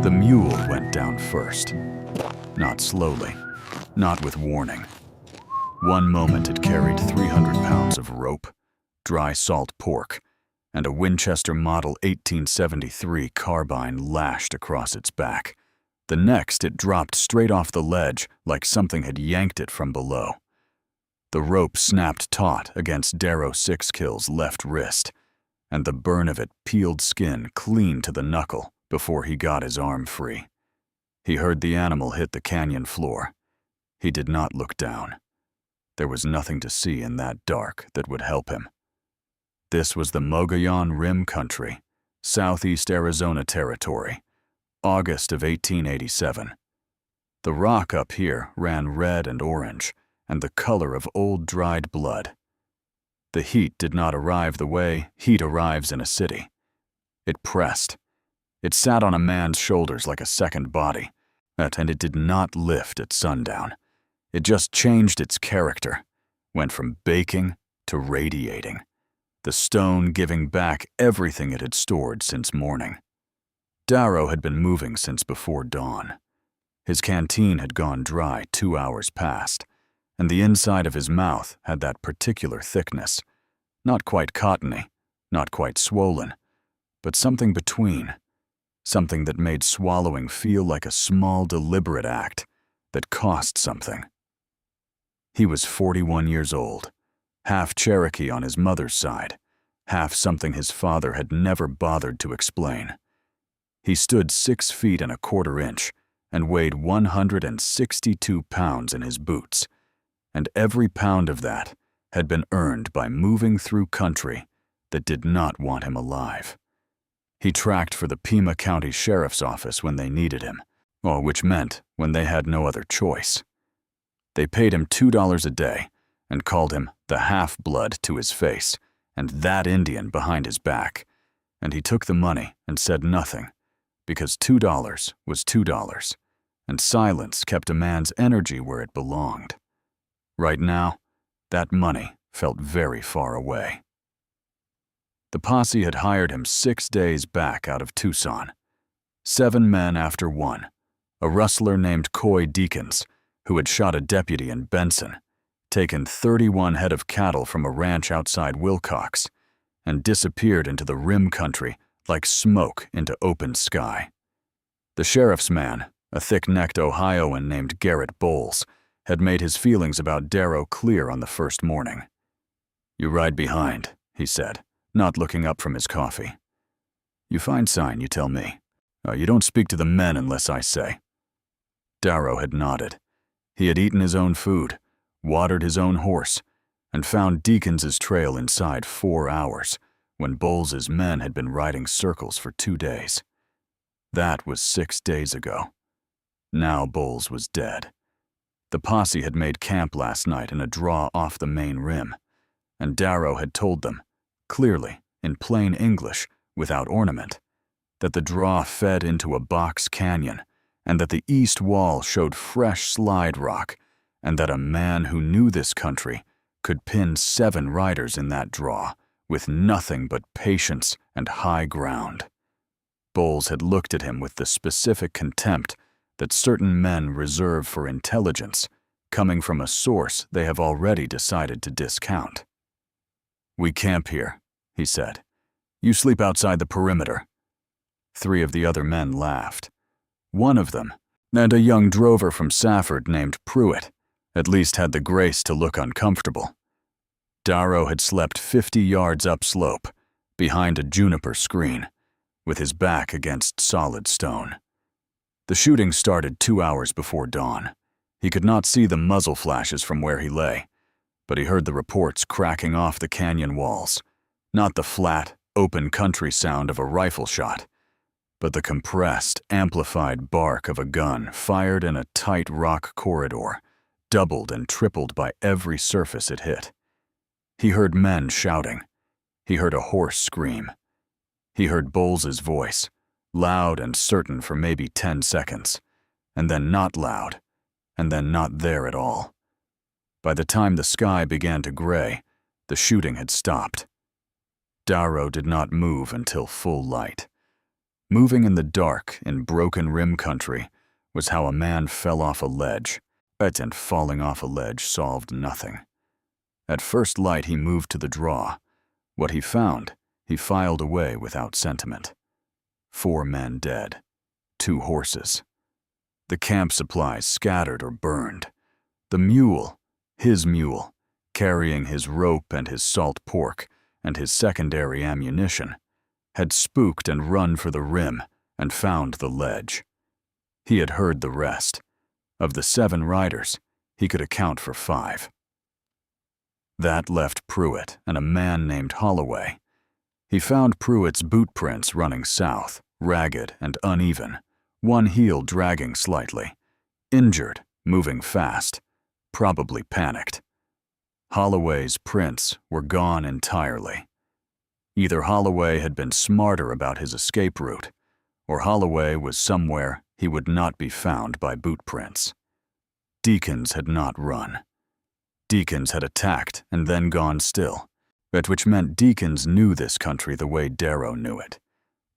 The mule went down first. Not slowly, not with warning. One moment it carried 300 pounds of rope, dry salt pork, and a Winchester Model 1873 carbine lashed across its back. The next it dropped straight off the ledge like something had yanked it from below. The rope snapped taut against Darro Sixkill's left wrist, and the burn of it peeled skin clean to the knuckle before he got his arm free. He heard the animal hit the canyon floor. He did not look down. There was nothing to see in that dark that would help him. This was the Mogollon Rim country, southeast Arizona territory, August of 1887. The rock up here ran red and orange, and the color of old dried blood. The heat did not arrive the way heat arrives in a city. It pressed. It sat on a man's shoulders like a second body, and it did not lift at sundown. It just changed its character, went from baking to radiating, the stone giving back everything it had stored since morning. Darro had been moving since before dawn. His canteen had gone dry 2 hours past, and the inside of his mouth had that particular thickness, not quite cottony, not quite swollen, but something between, something that made swallowing feel like a small, deliberate act that cost something. He was 41 years old, half Cherokee on his mother's side, half something his father had never bothered to explain. He stood 6 feet and a quarter inch and weighed 162 pounds in his boots, and every pound of that had been earned by moving through country that did not want him alive. He tracked for the Pima County Sheriff's Office when they needed him, or which meant when they had no other choice. They paid him $2 a day and called him the half-blood to his face and that Indian behind his back, and he took the money and said nothing, because $2 was $2, and silence kept a man's energy where it belonged. Right now, that money felt very far away. The posse had hired him 6 days back out of Tucson. 7 men after one, a rustler named Coy Deakins, who had shot a deputy in Benson, taken 31 head of cattle from a ranch outside Wilcox, and disappeared into the rim country like smoke into open sky. The sheriff's man, a thick-necked Ohioan named Garrett Bowles, had made his feelings about Darro clear on the first morning. "You ride behind," he said, not looking up from his coffee. "You find sign, you tell me. You don't speak to the men unless I say." Darro had nodded. He had eaten his own food, watered his own horse, and found Deakins's trail inside 4 hours, when Bowles's men had been riding circles for 2 days. That was 6 days ago. Now Bowles was dead. The posse had made camp last night in a draw off the main rim, and Darro had told them, clearly, in plain English, without ornament, that the draw fed into a box canyon, and that the east wall showed fresh slide rock, and that a man who knew this country could pin 7 riders in that draw with nothing but patience and high ground. Bowles had looked at him with the specific contempt that certain men reserve for intelligence, coming from a source they have already decided to discount. "We camp here," he said. "You sleep outside the perimeter." 3 of the other men laughed. One of them, and a young drover from Safford named Pruitt, at least had the grace to look uncomfortable. Darro had slept 50 yards upslope, behind a juniper screen, with his back against solid stone. The shooting started 2 hours before dawn. He could not see the muzzle flashes from where he lay, but he heard the reports cracking off the canyon walls, not the flat, open country sound of a rifle shot, but the compressed, amplified bark of a gun fired in a tight rock corridor, doubled and tripled by every surface it hit. He heard men shouting. He heard a horse scream. He heard Bowles's voice, loud and certain for maybe 10 seconds, and then not loud, and then not there at all. By the time the sky began to gray, the shooting had stopped. Darro did not move until full light. Moving in the dark in broken rim country was how a man fell off a ledge, and falling off a ledge solved nothing. At first light he moved to the draw. What he found, he filed away without sentiment. 4 men dead, 2 horses. The camp supplies scattered or burned. The mule, his mule, carrying his rope and his salt pork and his secondary ammunition, had spooked and run for the rim and found the ledge. He had heard the rest. Of the 7 riders, he could account for 5. That left Pruitt and a man named Holloway. He found Pruitt's boot prints running south, ragged and uneven, one heel dragging slightly. Injured, moving fast, probably panicked. Holloway's prints were gone entirely. Either Holloway had been smarter about his escape route, or Holloway was somewhere he would not be found by boot prints. Deakins had not run. Deakins had attacked and then gone still, which meant Deakins knew this country the way Darro knew it,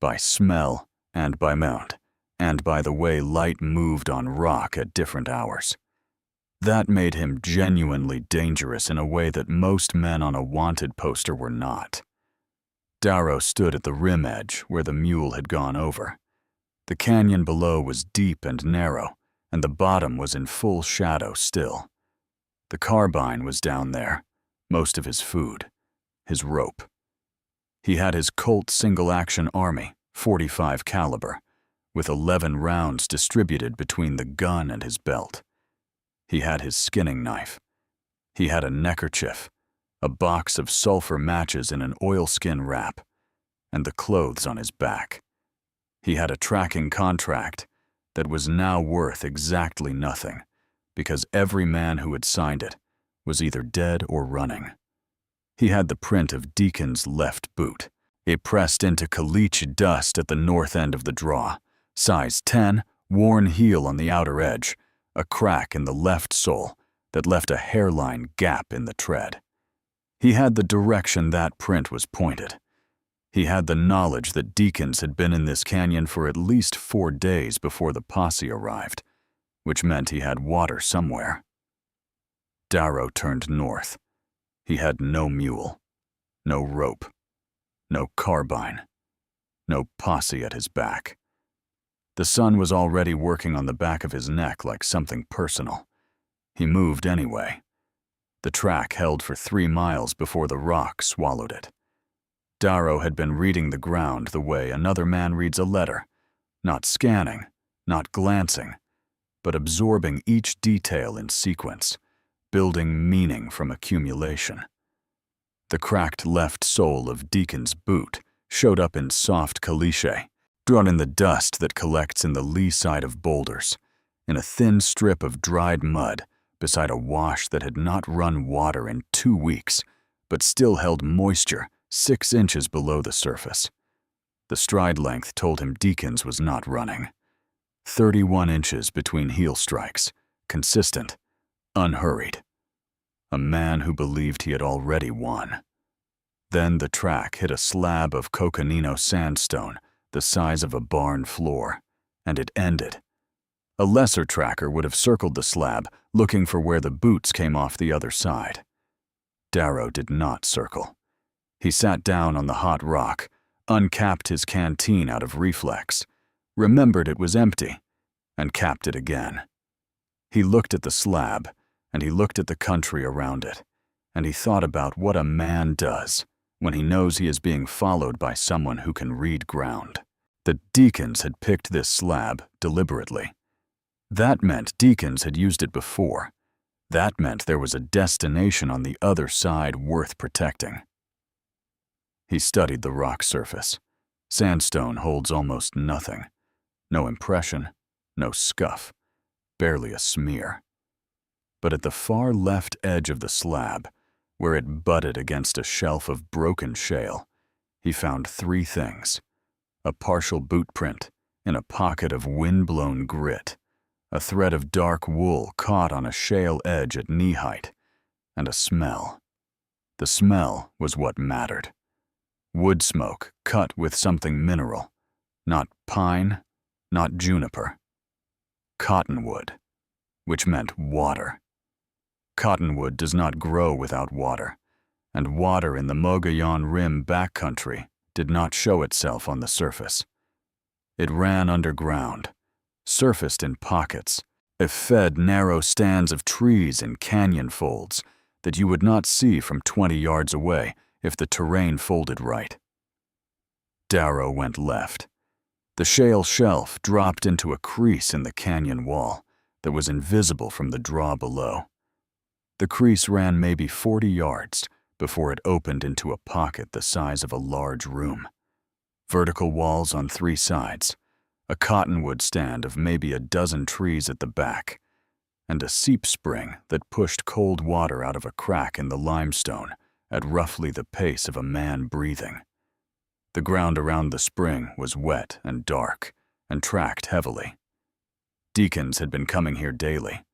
by smell and by mount, and by the way light moved on rock at different hours. That made him genuinely dangerous in a way that most men on a wanted poster were not. Darro stood at the rim edge where the mule had gone over. The canyon below was deep and narrow, and the bottom was in full shadow still. The carbine was down there, most of his food, his rope. He had his Colt single-action Army, .45 caliber, with 11 rounds distributed between the gun and his belt. He had his skinning knife. He had a neckerchief, a box of sulfur matches in an oilskin wrap, and the clothes on his back. He had a tracking contract that was now worth exactly nothing, because every man who had signed it was either dead or running. He had the print of Deakins' left boot. It pressed into caliche dust at the north end of the draw, size 10, worn heel on the outer edge, a crack in the left sole that left a hairline gap in the tread. He had the direction that print was pointed. He had the knowledge that Deakins had been in this canyon for at least 4 days before the posse arrived, which meant he had water somewhere. Darro turned north. He had no mule, no rope, no carbine, no posse at his back. The sun was already working on the back of his neck like something personal. He moved anyway. The track held for 3 miles before the rock swallowed it. Darro had been reading the ground the way another man reads a letter, not scanning, not glancing, but absorbing each detail in sequence, building meaning from accumulation. The cracked left sole of Deakins' boot showed up in soft caliche, drawn in the dust that collects in the lee side of boulders, in a thin strip of dried mud beside a wash that had not run water in 2 weeks, but still held moisture 6 inches below the surface. The stride length told him Deakins was not running. 31 inches between heel strikes, consistent, unhurried. A man who believed he had already won. Then the track hit a slab of coconino sandstone the size of a barn floor, and it ended. A lesser tracker would have circled the slab, looking for where the boots came off the other side. Darro did not circle. He sat down on the hot rock, uncapped his canteen out of reflex, remembered it was empty, and capped it again. He looked at the slab, and he looked at the country around it, and he thought about what a man does when he knows he is being followed by someone who can read ground. That Deakins had picked this slab deliberately. That meant Deakins had used it before. That meant there was a destination on the other side worth protecting. He studied the rock surface. Sandstone holds almost nothing. No impression, no scuff, barely a smear. But at the far left edge of the slab, where it butted against a shelf of broken shale, he found 3 things: a partial boot print in a pocket of wind-blown grit, a thread of dark wool caught on a shale edge at knee height, and a smell. The smell was what mattered. Wood smoke cut with something mineral, Not pine, not juniper. Cottonwood, which meant water. Cottonwood does not grow without water, and water in the Mogollon Rim backcountry did not show itself on the surface. It ran underground, surfaced in pockets. It fed narrow stands of trees in canyon folds that you would not see from 20 yards away if the terrain folded right. Darro went left. The shale shelf dropped into a crease in the canyon wall that was invisible from the draw below. The crease ran maybe 40 yards before it opened into a pocket the size of a large room. Vertical walls on 3 sides, a cottonwood stand of maybe a dozen trees at the back, and a seep spring that pushed cold water out of a crack in the limestone at roughly the pace of a man breathing. The ground around the spring was wet and dark and tracked heavily. Deakins had been coming here daily.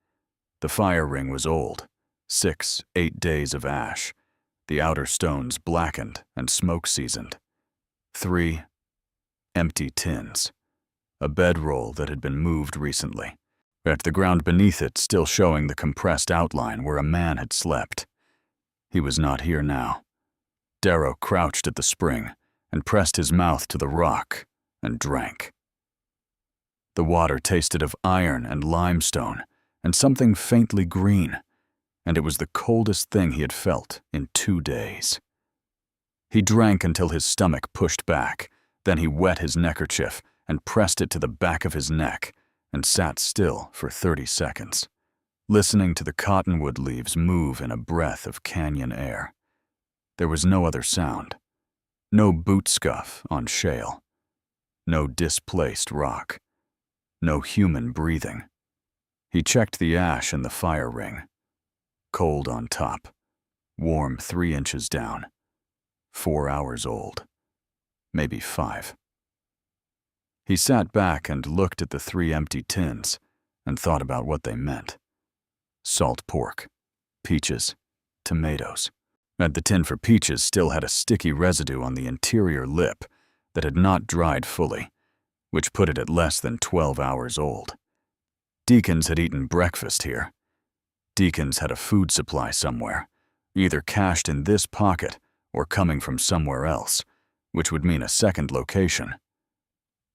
The fire ring was old, 6-8 days of ash, the outer stones blackened and smoke-seasoned. 3 empty tins, a bedroll that had been moved recently, at the ground beneath it still showing the compressed outline where a man had slept. He was not here now. Darro crouched at the spring and pressed his mouth to the rock and drank. The water tasted of iron and limestone and something faintly green, and it was the coldest thing he had felt in 2 days. He drank until his stomach pushed back, then he wet his neckerchief and pressed it to the back of his neck and sat still for 30 seconds, listening to the cottonwood leaves move in a breath of canyon air. There was no other sound. No boot scuff on shale. No displaced rock. No human breathing. He checked the ash in the fire ring. Cold on top. Warm 3 inches down. 4 hours old. Maybe 5. He sat back and looked at the 3 empty tins and thought about what they meant. Salt pork, peaches, tomatoes. And the tin for peaches still had a sticky residue on the interior lip that had not dried fully, which put it at less than 12 hours old. Deakins had eaten breakfast here. Deakins had a food supply somewhere, either cached in this pocket or coming from somewhere else, which would mean a second location.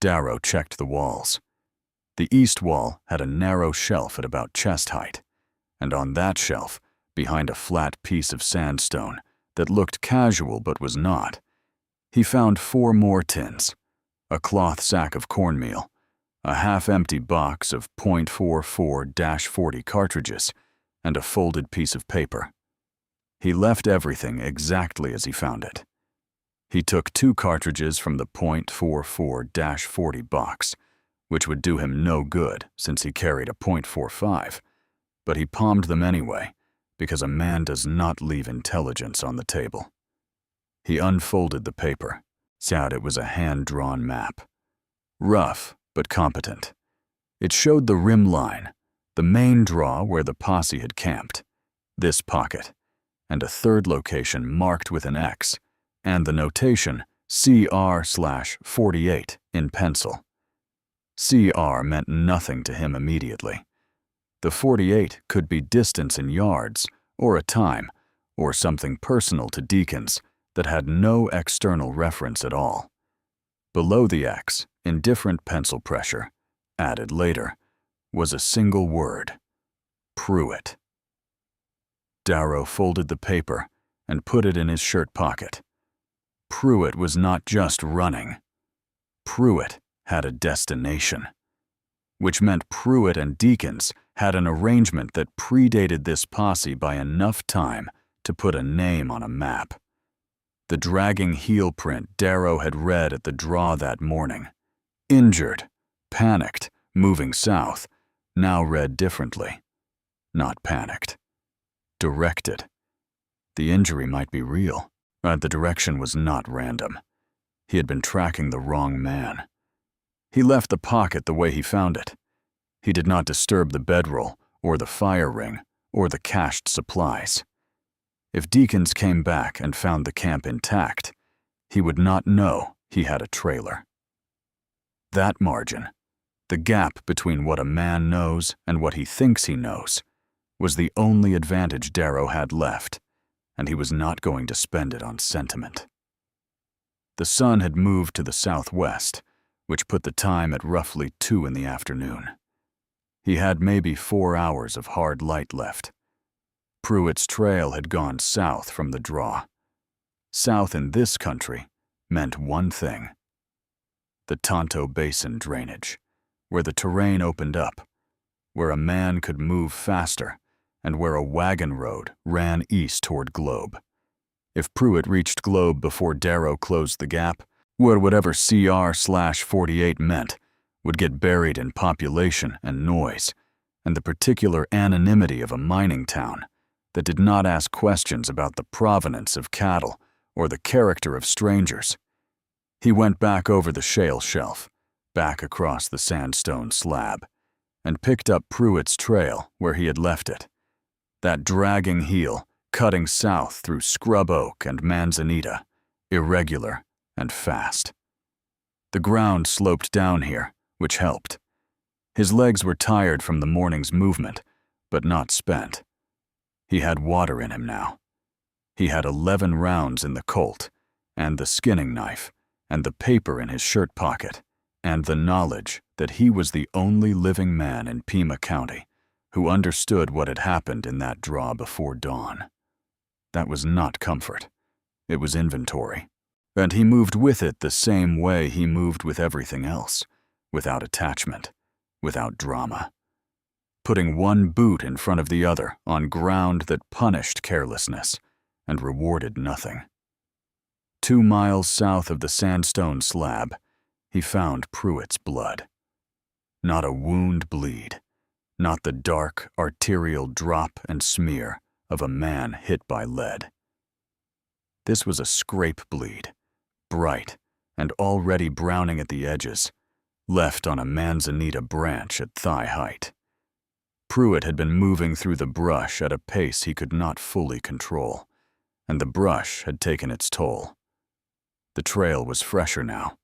Darro checked the walls. The east wall had a narrow shelf at about chest height, and on that shelf, behind a flat piece of sandstone that looked casual but was not, he found 4 more tins, a cloth sack of cornmeal, a half-empty box of .44-40 cartridges, and a folded piece of paper. He left everything exactly as he found it. He took 2 cartridges from the .44-40 box, which would do him no good since he carried a .45, but he palmed them anyway, because a man does not leave intelligence on the table. He unfolded the paper, saw it was a hand-drawn map. Rough, but competent. It showed the rim line, the main draw where the posse had camped, this pocket, and a third location marked with an X, and the notation CR/48 in pencil. CR meant nothing to him immediately. The 48 could be distance in yards, or a time, or something personal to Deakins that had no external reference at all. Below the X, in different pencil pressure, added later, was a single word: Pruitt. Darro folded the paper and put it in his shirt pocket. Pruitt was not just running. Pruitt had a destination, which meant Pruitt and Deakins had an arrangement that predated this posse by enough time to put a name on a map. The dragging heel print Darro had read at the draw that morning, injured, panicked, moving south, now read differently. Not panicked. Directed. The injury might be real, but the direction was not random. He had been tracking the wrong man. He left the pocket the way he found it. He did not disturb the bedroll, or the fire ring, or the cached supplies. If Deakins came back and found the camp intact, he would not know he had a trailer. That margin, the gap between what a man knows and what he thinks he knows, was the only advantage Darro had left, and he was not going to spend it on sentiment. The sun had moved to the southwest, which put the time at roughly 2 in the afternoon. He had maybe 4 hours of hard light left. Pruitt's trail had gone south from the draw. South in this country meant one thing: the Tonto Basin drainage, where the terrain opened up, where a man could move faster, and where a wagon road ran east toward Globe. If Pruitt reached Globe before Darro closed the gap, whatever CR/48 meant would get buried in population and noise, and the particular anonymity of a mining town that did not ask questions about the provenance of cattle or the character of strangers. He went back over the shale shelf, back across the sandstone slab, and picked up Pruitt's trail where he had left it. That dragging heel cutting south through scrub oak and manzanita, irregular and fast. The ground sloped down here, which helped. His legs were tired from the morning's movement, but not spent. He had water in him now. He had 11 rounds in the Colt, and the skinning knife, and the paper in his shirt pocket, and the knowledge that he was the only living man in Pima County who understood what had happened in that draw before dawn. That was not comfort. It was inventory. And he moved with it the same way he moved with everything else, without attachment, without drama. Putting one boot in front of the other on ground that punished carelessness and rewarded nothing. 2 miles south of the sandstone slab, he found Pruitt's blood. Not a wound bleed, not the dark arterial drop and smear of a man hit by lead. This was a scrape bleed, bright and already browning at the edges, left on a manzanita branch at thigh height. Pruitt had been moving through the brush at a pace he could not fully control, and the brush had taken its toll. The trail was fresher now.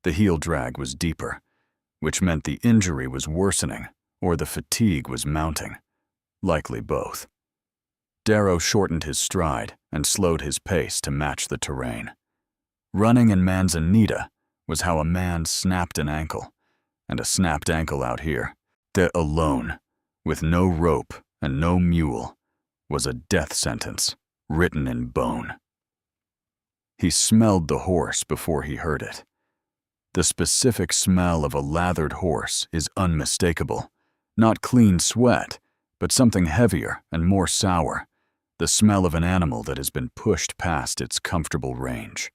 The heel drag was deeper, which meant the injury was worsening or the fatigue was mounting, likely both. Darro shortened his stride and slowed his pace to match the terrain. Running in manzanita was how a man snapped an ankle, and a snapped ankle out here, that alone, with no rope and no mule, was a death sentence written in bone. He smelled the horse before he heard it. The specific smell of a lathered horse is unmistakable, not clean sweat, but something heavier and more sour, the smell of an animal that has been pushed past its comfortable range.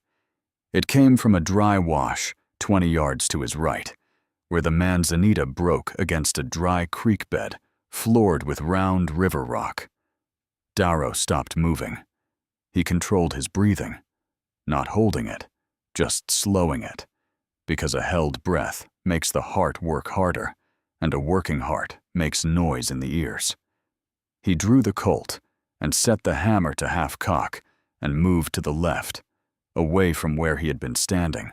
It came from a dry wash 20 yards to his right, where the manzanita broke against a dry creek bed floored with round river rock. Darro stopped moving. He controlled his breathing, not holding it, just slowing it, because a held breath makes the heart work harder, and a working heart makes noise in the ears. He drew the Colt and set the hammer to half cock and moved to the left, away from where he had been standing,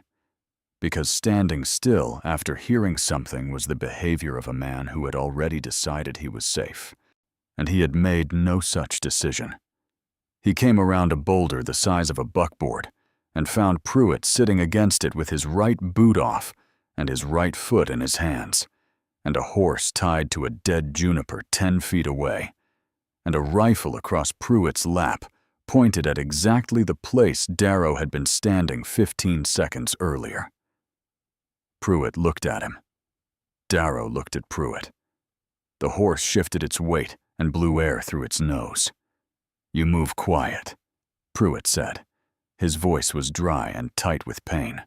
because standing still after hearing something was the behavior of a man who had already decided he was safe, and he had made no such decision. He came around a boulder the size of a buckboard and found Pruitt sitting against it with his right boot off and his right foot in his hands, and a horse tied to a dead juniper 10 feet away, and a rifle across Pruitt's lap pointed at exactly the place Darro had been standing 15 seconds earlier. Pruitt looked at him. Darro looked at Pruitt. The horse shifted its weight and blew air through its nose. "You move quiet," Pruitt said. His voice was dry and tight with pain.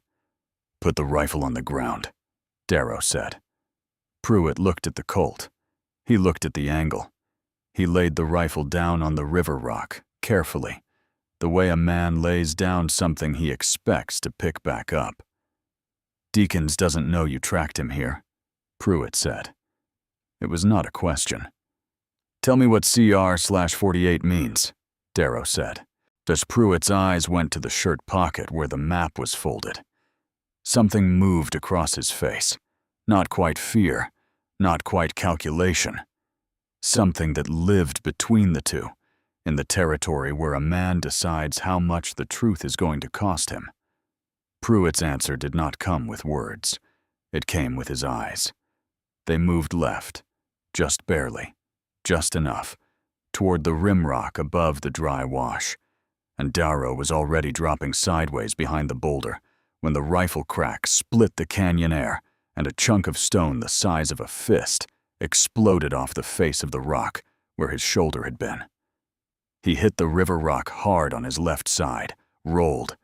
"Put the rifle on the ground," Darro said. Pruitt looked at the Colt. He looked at the angle. He laid the rifle down on the river rock, carefully, the way a man lays down something he expects to pick back up. "Deakins doesn't know you tracked him here," Pruitt said. It was not a question. "Tell me what CR/48 means," Darro said, as Pruitt's eyes went to the shirt pocket where the map was folded. Something moved across his face. Not quite fear, not quite calculation. Something that lived between the two, in the territory where a man decides how much the truth is going to cost him. Pruitt's answer did not come with words. It came with his eyes. They moved left, just barely, just enough, toward the rimrock above the dry wash, and Darro was already dropping sideways behind the boulder when the rifle crack split the canyon air and a chunk of stone the size of a fist exploded off the face of the rock where his shoulder had been. He hit the river rock hard on his left side, rolled,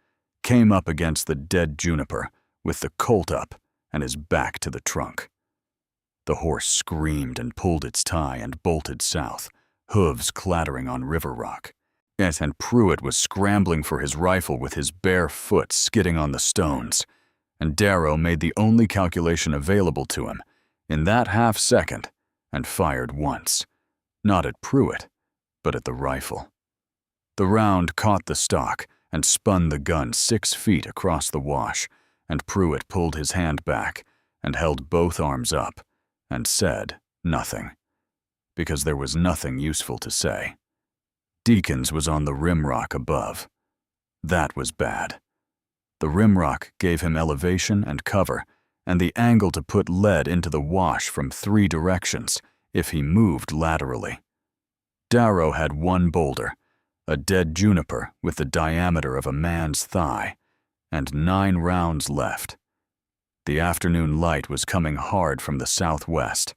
came up against the dead juniper with the Colt up and his back to the trunk. The horse screamed and pulled its tie and bolted south, hooves clattering on river rock. Yes, and Pruitt was scrambling for his rifle with his bare foot skidding on the stones, and Darro made the only calculation available to him in that half-second and fired once, not at Pruitt, but at the rifle. The round caught the stock and spun the gun 6 feet across the wash, and Pruitt pulled his hand back and held both arms up and said nothing, because there was nothing useful to say. Deakins was on the rimrock above. That was bad. The rimrock gave him elevation and cover, and the angle to put lead into the wash from 3 directions if he moved laterally. Darro had one boulder, a dead juniper with the diameter of a man's thigh, and 9 rounds left. The afternoon light was coming hard from the southwest,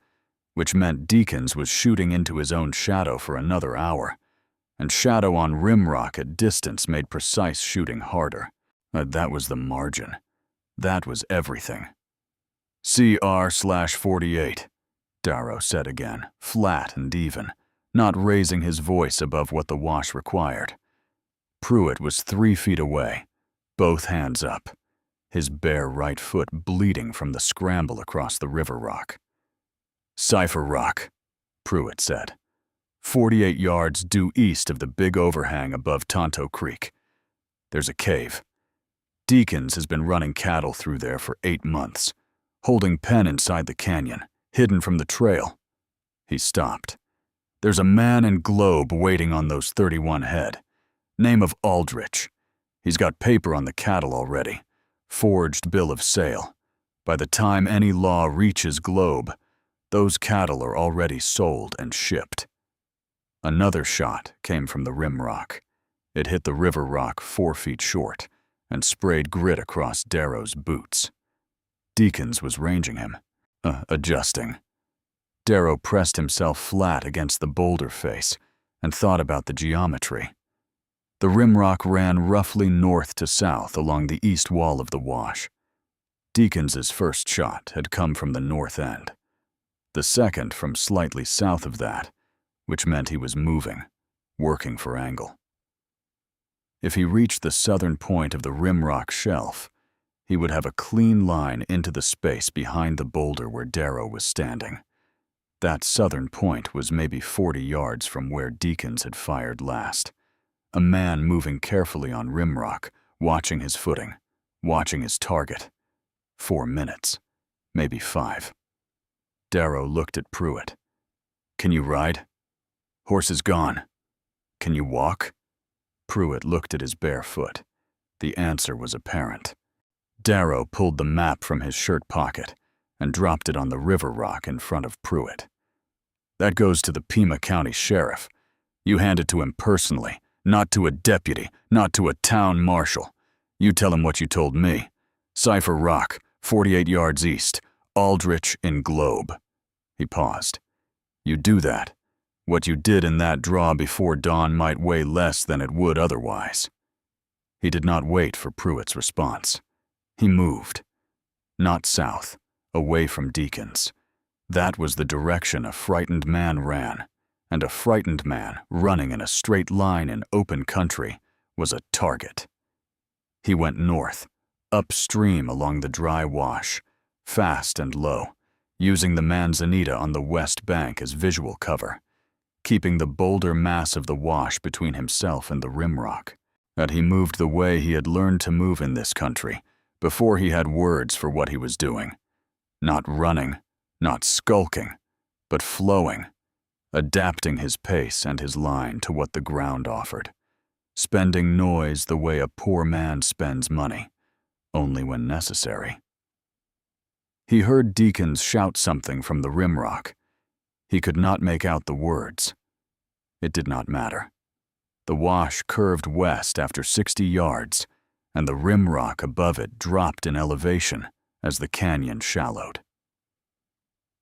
which meant Deakins was shooting into his own shadow for another hour, and shadow on rimrock at distance made precise shooting harder. That was the margin. That was everything. CR/48, Darro said again, flat and even, not raising his voice above what the wash required. Pruitt was 3 feet away, both hands up, his bare right foot bleeding from the scramble across the river rock. Cipher Rock, Pruitt said. 48 yards due east of the big overhang above Tonto Creek. There's a cave. Deakins has been running cattle through there for 8 months, holding pen inside the canyon, hidden from the trail. He stopped. There's a man in Globe waiting on those 31 head. Name of Aldrich. He's got paper on the cattle already. Forged bill of sale. By the time any law reaches Globe, those cattle are already sold and shipped. Another shot came from the rimrock. It hit the river rock 4 feet short and sprayed grit across Darro's boots. Deakins was ranging him, adjusting. Darro pressed himself flat against the boulder face and thought about the geometry. The rimrock ran roughly north to south along the east wall of the wash. Deakins's first shot had come from the north end. The second from slightly south of that, which meant he was moving, working for angle. If he reached the southern point of the rimrock shelf, he would have a clean line into the space behind the boulder where Darro was standing. That southern point was maybe 40 yards from where Deakins had fired last. A man moving carefully on rimrock, watching his footing, watching his target. 4 minutes, maybe 5. Darro looked at Pruitt. Can you ride? Horse is gone. Can you walk? Pruitt looked at his bare foot. The answer was apparent. Darro pulled the map from his shirt pocket and dropped it on the river rock in front of Pruitt. That goes to the Pima County sheriff. You hand it to him personally, not to a deputy, not to a town marshal. You tell him what you told me. Cipher Rock, 48 yards east, Aldrich in Globe. He paused. You do that. What you did in that draw before dawn might weigh less than it would otherwise. He did not wait for Pruitt's response. He moved. Not south, away from Deakins. That was the direction a frightened man ran, and a frightened man running in a straight line in open country was a target. He went north, upstream along the dry wash, fast and low, using the manzanita on the west bank as visual cover, keeping the boulder mass of the wash between himself and the rimrock. That he moved the way he had learned to move in this country, before he had words for what he was doing. Not running, not skulking, but flowing, adapting his pace and his line to what the ground offered, spending noise the way a poor man spends money, only when necessary. He heard Deakins shout something from the rimrock. He could not make out the words. It did not matter. The wash curved west after 60 yards, and the rimrock above it dropped in elevation as the canyon shallowed.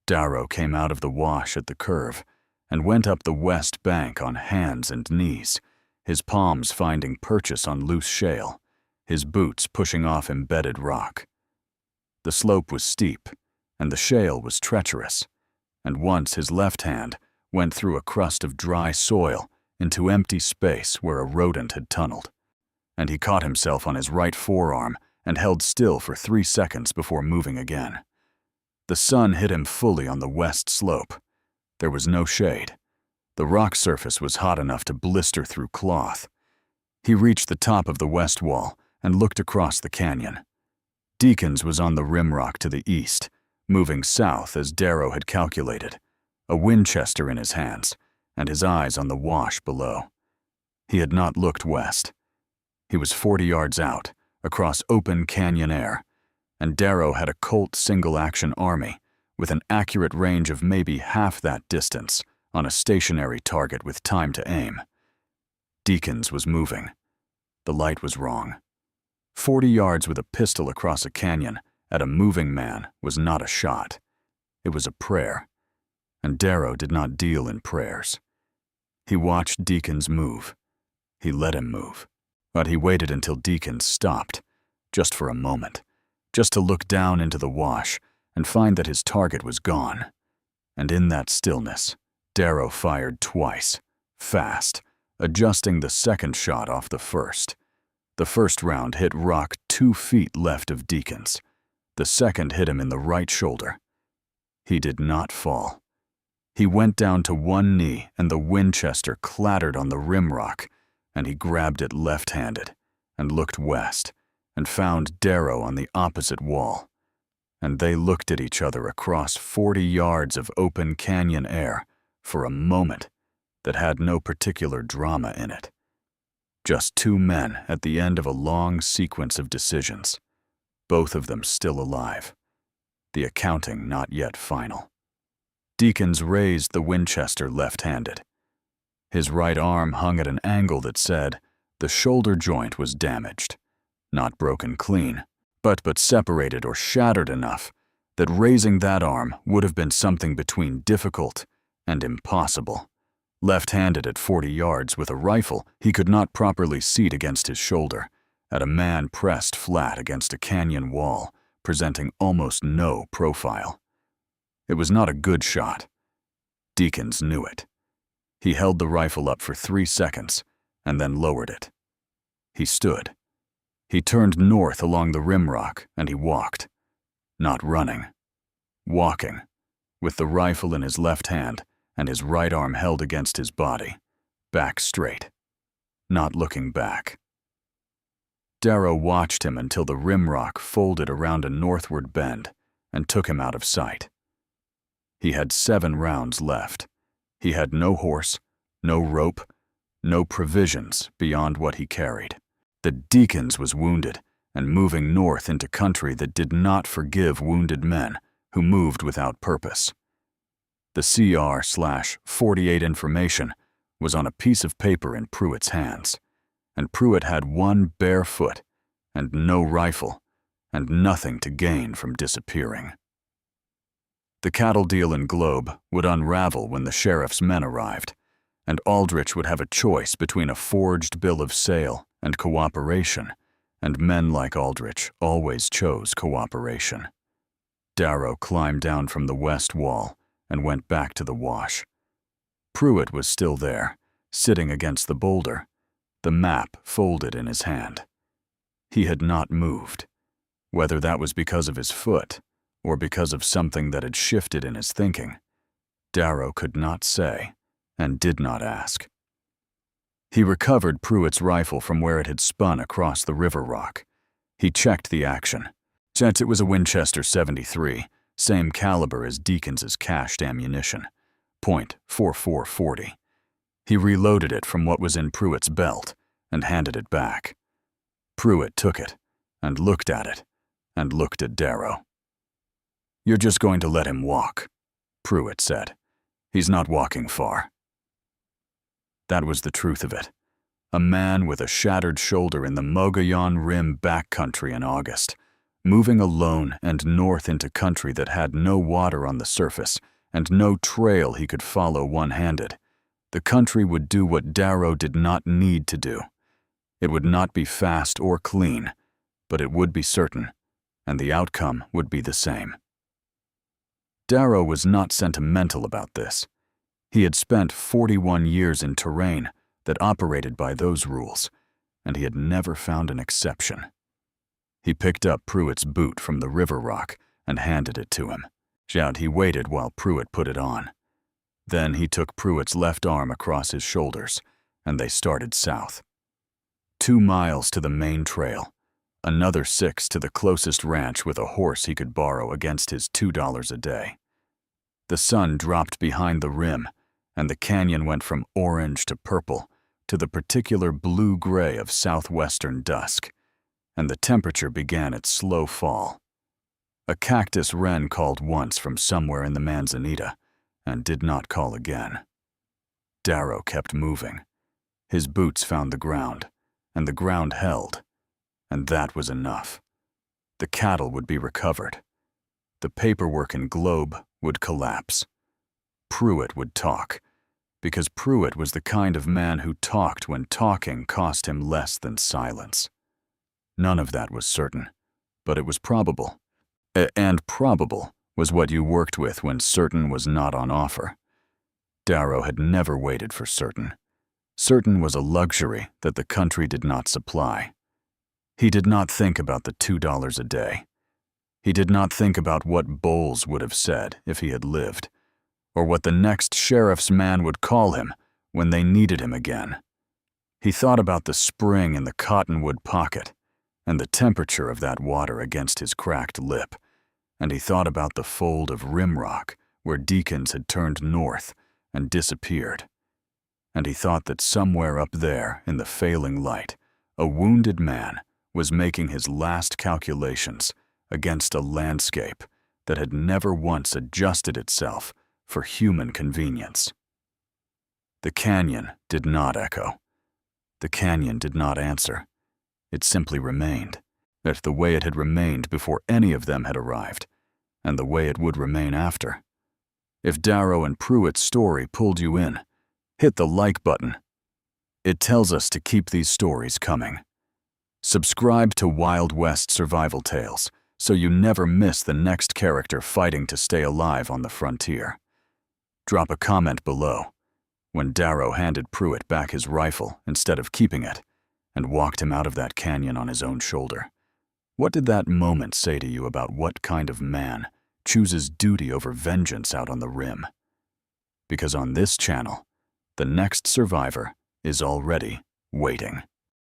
Darro came out of the wash at the curve and went up the west bank on hands and knees, his palms finding purchase on loose shale, his boots pushing off embedded rock. The slope was steep, and the shale was treacherous, and once his left hand went through a crust of dry soil into empty space where a rodent had tunneled, and he caught himself on his right forearm and held still for 3 seconds before moving again. The sun hit him fully on the west slope. There was no shade. The rock surface was hot enough to blister through cloth. He reached the top of the west wall and looked across the canyon. Deakins was on the rimrock to the east, moving south as Darro had calculated, a Winchester in his hands, and his eyes on the wash below. He had not looked west. He was 40 yards out, across open canyon air, and Darro had a Colt single-action army with an accurate range of maybe half that distance on a stationary target with time to aim. Deakins was moving. The light was wrong. 40 yards with a pistol across a canyon at a moving man was not a shot. It was a prayer, and Darro did not deal in prayers. He watched Deakins move. He let him move, but he waited until Deakins stopped, just for a moment, just to look down into the wash and find that his target was gone. And in that stillness, Darro fired twice, fast, adjusting the second shot off the first. The first round hit rock 2 feet left of Deakins. The second hit him in the right shoulder. He did not fall. He went down to one knee and the Winchester clattered on the rimrock, and he grabbed it left-handed and looked west and found Darro on the opposite wall. And they looked at each other across 40 yards of open canyon air for a moment that had no particular drama in it. Just 2 men at the end of a long sequence of decisions, both of them still alive, the accounting not yet final. Deakins raised the Winchester left-handed. His right arm hung at an angle that said the shoulder joint was damaged, not broken clean, but separated or shattered enough that raising that arm would have been something between difficult and impossible. Left-handed at 40 yards with a rifle, he could not properly seat against his shoulder, at a man pressed flat against a canyon wall, presenting almost no profile. It was not a good shot. Deakins knew it. He held the rifle up for 3 seconds and then lowered it. He stood. He turned north along the rimrock and he walked. Not running. Walking, with the rifle in his left hand and his right arm held against his body, back straight, not looking back. Darro watched him until the rimrock folded around a northward bend and took him out of sight. He had 7 rounds left. He had no horse, no rope, no provisions beyond what he carried. The Deakins was wounded and moving north into country that did not forgive wounded men who moved without purpose. The CR/48 information was on a piece of paper in Pruitt's hands, and Pruitt had 1 bare foot and no rifle and nothing to gain from disappearing. The cattle deal in Globe would unravel when the sheriff's men arrived, and Aldrich would have a choice between a forged bill of sale and cooperation, and men like Aldrich always chose cooperation. Darro climbed down from the west wall and went back to the wash. Pruitt was still there, sitting against the boulder, the map folded in his hand. He had not moved, whether that was because of his foot or because of something that had shifted in his thinking. Darro could not say and did not ask. He recovered Pruitt's rifle from where it had spun across the river rock, He checked the action. Since it was a Winchester 73, same caliber as Deakins' cached ammunition, .4440. He reloaded it from what was in Pruitt's belt and handed it back. Pruitt took it and looked at it and looked at Darro. "You're just going to let him walk," Pruitt said. "He's not walking far." That was the truth of it. A man with a shattered shoulder in the Mogollon Rim backcountry in August, moving alone and north into country that had no water on the surface and no trail he could follow one-handed. The country would do what Darro did not need to do. It would not be fast or clean, but it would be certain, and the outcome would be the same. Darro was not sentimental about this. He had spent 41 years in terrain that operated by those rules, and he had never found an exception. He picked up Pruitt's boot from the rimrock and handed it to him. He waited while Pruitt put it on. Then he took Pruitt's left arm across his shoulders, and they started south. 2 miles to the main trail, another 6 to the closest ranch with a horse he could borrow against his $2 a day. The sun dropped behind the rim, and the canyon went from orange to purple to the particular blue-gray of southwestern dusk, and the temperature began its slow fall. A cactus wren called once from somewhere in the manzanita and did not call again. Darro kept moving. His boots found the ground, and the ground held, and that was enough. The cattle would be recovered. The paperwork in Globe would collapse. Pruitt would talk, because Pruitt was the kind of man who talked when talking cost him less than silence. None of that was certain, but it was probable. And probable was what you worked with when certain was not on offer. Darro had never waited for certain. Certain was a luxury that the country did not supply. He did not think about the $2 a day. He did not think about what Bowles would have said if he had lived, or what the next sheriff's man would call him when they needed him again. He thought about the spring in the cottonwood pocket and the temperature of that water against his cracked lip, and he thought about the fold of rimrock where Deakins had turned north and disappeared. And he thought that somewhere up there in the failing light, a wounded man was making his last calculations against a landscape that had never once adjusted itself for human convenience. The canyon did not echo. The canyon did not answer. It simply remained, the way it had remained before any of them had arrived, and the way it would remain after. If Darro and Pruitt's story pulled you in, hit the like button. It tells us to keep these stories coming. Subscribe to Wild West Survival Tales so you never miss the next character fighting to stay alive on the frontier. Drop a comment below. When Darro handed Pruitt back his rifle instead of keeping it and walked him out of that canyon on his own shoulder, what did that moment say to you about what kind of man chooses duty over vengeance out on the rim? Because on this channel, the next survivor is already waiting.